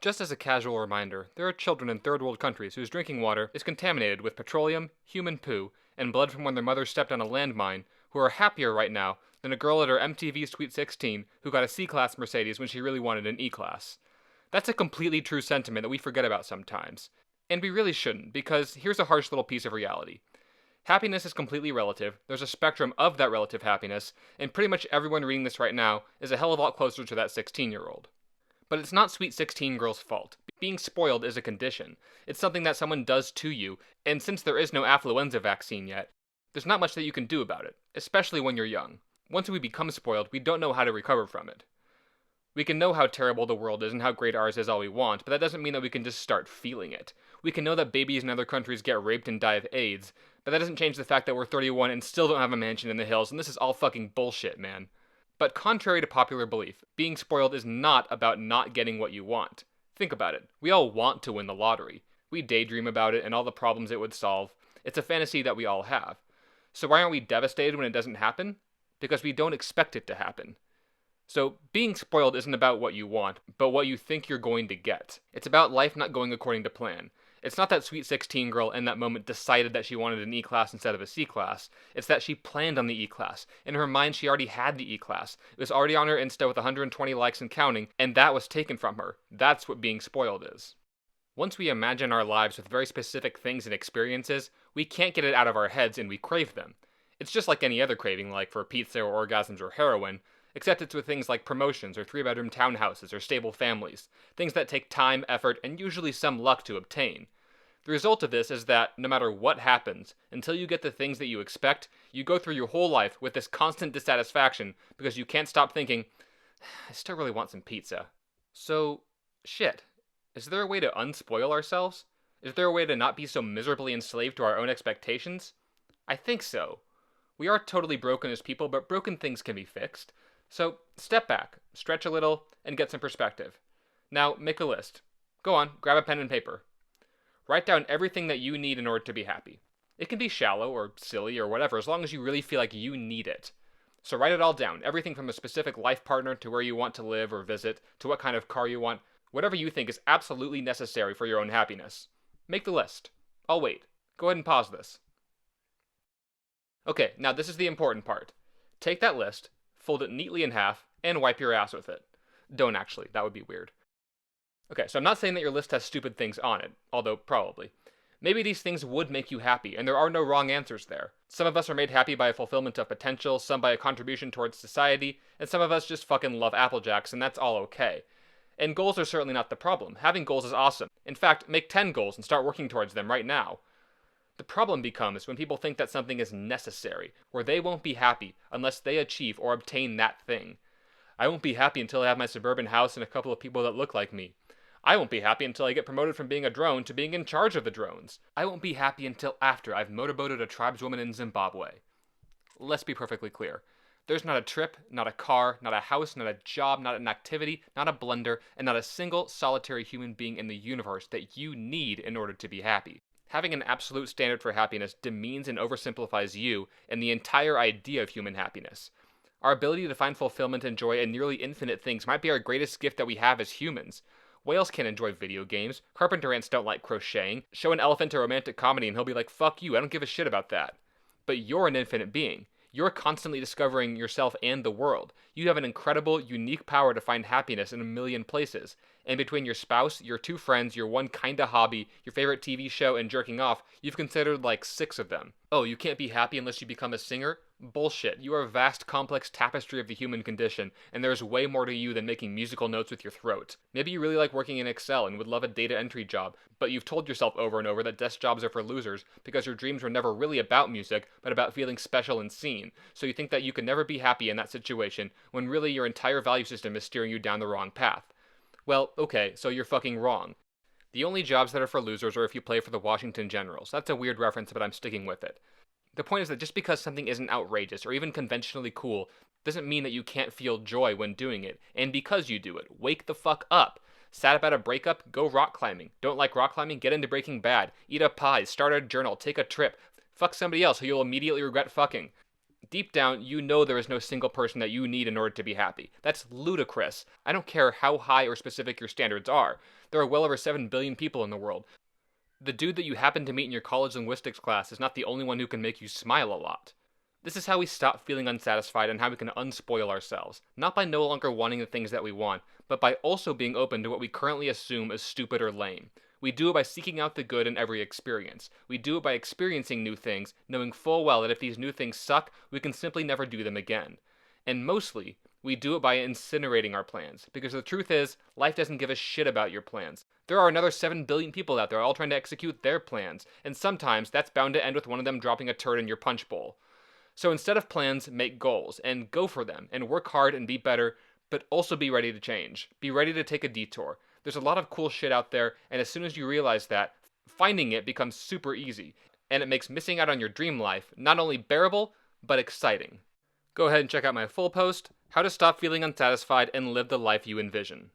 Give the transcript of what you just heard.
Just as a casual reminder, there are children in third world countries whose drinking water is contaminated with petroleum, human poo, and blood from when their mother stepped on a landmine, who are happier right now than a girl at her MTV Sweet 16 who got a C-Class Mercedes when she really wanted an E-Class. That's a completely true sentiment that we forget about sometimes. And we really shouldn't, because here's a harsh little piece of reality. Happiness is completely relative, there's a spectrum of that relative happiness, and pretty much everyone reading this right now is a hell of a lot closer to that 16-year-old. But it's not Sweet 16 girl's fault. Being spoiled is a condition. It's something that someone does to you, and since there is no affluenza vaccine yet, there's not much that you can do about it, especially when you're young. Once we become spoiled, we don't know how to recover from it. We can know how terrible the world is and how great ours is all we want, but that doesn't mean that we can just start feeling it. We can know that babies in other countries get raped and die of AIDS, but that doesn't change the fact that we're 31 and still don't have a mansion in the hills, and this is all fucking bullshit, man. But contrary to popular belief, being spoiled is not about not getting what you want. Think about it. We all want to win the lottery. We daydream about it and all the problems it would solve. It's a fantasy that we all have. So why aren't we devastated when it doesn't happen? Because we don't expect it to happen. So being spoiled isn't about what you want, but what you think you're going to get. It's about life not going according to plan. It's not that Sweet 16 girl in that moment decided that she wanted an E-Class instead of a C-Class. It's that she planned on the E-Class. In her mind, she already had the E-Class. It was already on her Insta with 120 likes and counting, and that was taken from her. That's what being spoiled is. Once we imagine our lives with very specific things and experiences, we can't get it out of our heads and we crave them. It's just like any other craving, like for pizza or orgasms or heroin, except it's with things like promotions or 3-bedroom townhouses or stable families, things that take time, effort, and usually some luck to obtain. The result of this is that, no matter what happens, until you get the things that you expect, you go through your whole life with this constant dissatisfaction because you can't stop thinking, I still really want some pizza. So, shit. Is there a way to unspoil ourselves? Is there a way to not be so miserably enslaved to our own expectations? I think so. We are totally broken as people, but broken things can be fixed. So, step back, stretch a little, and get some perspective. Now, make a list. Go on, grab a pen and paper. Write down everything that you need in order to be happy. It can be shallow or silly or whatever, as long as you really feel like you need it. So write it all down, everything from a specific life partner to where you want to live or visit, to what kind of car you want, whatever you think is absolutely necessary for your own happiness. Make the list. I'll wait. Go ahead and pause this. Okay, now this is the important part. Take that list, fold it neatly in half, and wipe your ass with it. Don't actually, that would be weird. Okay, so I'm not saying that your list has stupid things on it, although probably. Maybe these things would make you happy, and there are no wrong answers there. Some of us are made happy by a fulfillment of potential, some by a contribution towards society, and some of us just fucking love Apple Jacks, and that's all okay. And goals are certainly not the problem. Having goals is awesome. In fact, make 10 goals and start working towards them right now. The problem becomes when people think that something is necessary, where they won't be happy unless they achieve or obtain that thing. I won't be happy until I have my suburban house and a couple of people that look like me. I won't be happy until I get promoted from being a drone to being in charge of the drones. I won't be happy until after I've motorboated a tribeswoman in Zimbabwe. Let's be perfectly clear. There's not a trip, not a car, not a house, not a job, not an activity, not a blender, and not a single solitary human being in the universe that you need in order to be happy. Having an absolute standard for happiness demeans and oversimplifies you and the entire idea of human happiness. Our ability to find fulfillment and joy in nearly infinite things might be our greatest gift that we have as humans. Whales can't enjoy video games, carpenter ants don't like crocheting, show an elephant a romantic comedy and he'll be like, fuck you, I don't give a shit about that. But you're an infinite being. You're constantly discovering yourself and the world. You have an incredible, unique power to find happiness in a million places. And between your spouse, your 2 friends, your one kinda hobby, your favorite TV show, and jerking off, you've considered like 6 of them. Oh, you can't be happy unless you become a singer? Bullshit. You are a vast, complex tapestry of the human condition, and there is way more to you than making musical notes with your throat. Maybe you really like working in Excel and would love a data entry job, but you've told yourself over and over that desk jobs are for losers because your dreams were never really about music, but about feeling special and seen. So you think that you can never be happy in that situation, when really your entire value system is steering you down the wrong path. Well, okay, so you're fucking wrong. The only jobs that are for losers are if you play for the Washington Generals. That's a weird reference, but I'm sticking with it. The point is that just because something isn't outrageous or even conventionally cool doesn't mean that you can't feel joy when doing it. And because you do it, wake the fuck up. Sad about a breakup? Go rock climbing. Don't like rock climbing? Get into Breaking Bad. Eat a pie. Start a journal. Take a trip. Fuck somebody else who you'll immediately regret fucking. Deep down, you know there is no single person that you need in order to be happy. That's ludicrous. I don't care how high or specific your standards are. There are well over 7 billion people in the world. The dude that you happen to meet in your college linguistics class is not the only one who can make you smile a lot. This is how we stop feeling unsatisfied and how we can unspoil ourselves. Not by no longer wanting the things that we want, but by also being open to what we currently assume is stupid or lame. We do it by seeking out the good in every experience. We do it by experiencing new things, knowing full well that if these new things suck, we can simply never do them again. And mostly, we do it by incinerating our plans, because the truth is, life doesn't give a shit about your plans. There are another 7 billion people out there all trying to execute their plans, and sometimes that's bound to end with one of them dropping a turd in your punch bowl. So instead of plans, make goals, and go for them, and work hard and be better, but also be ready to change. Be ready to take a detour. There's a lot of cool shit out there, and as soon as you realize that, finding it becomes super easy, and it makes missing out on your dream life not only bearable, but exciting. Go ahead and check out my full post, How to Stop Feeling Unsatisfied and Live the Life You Envision.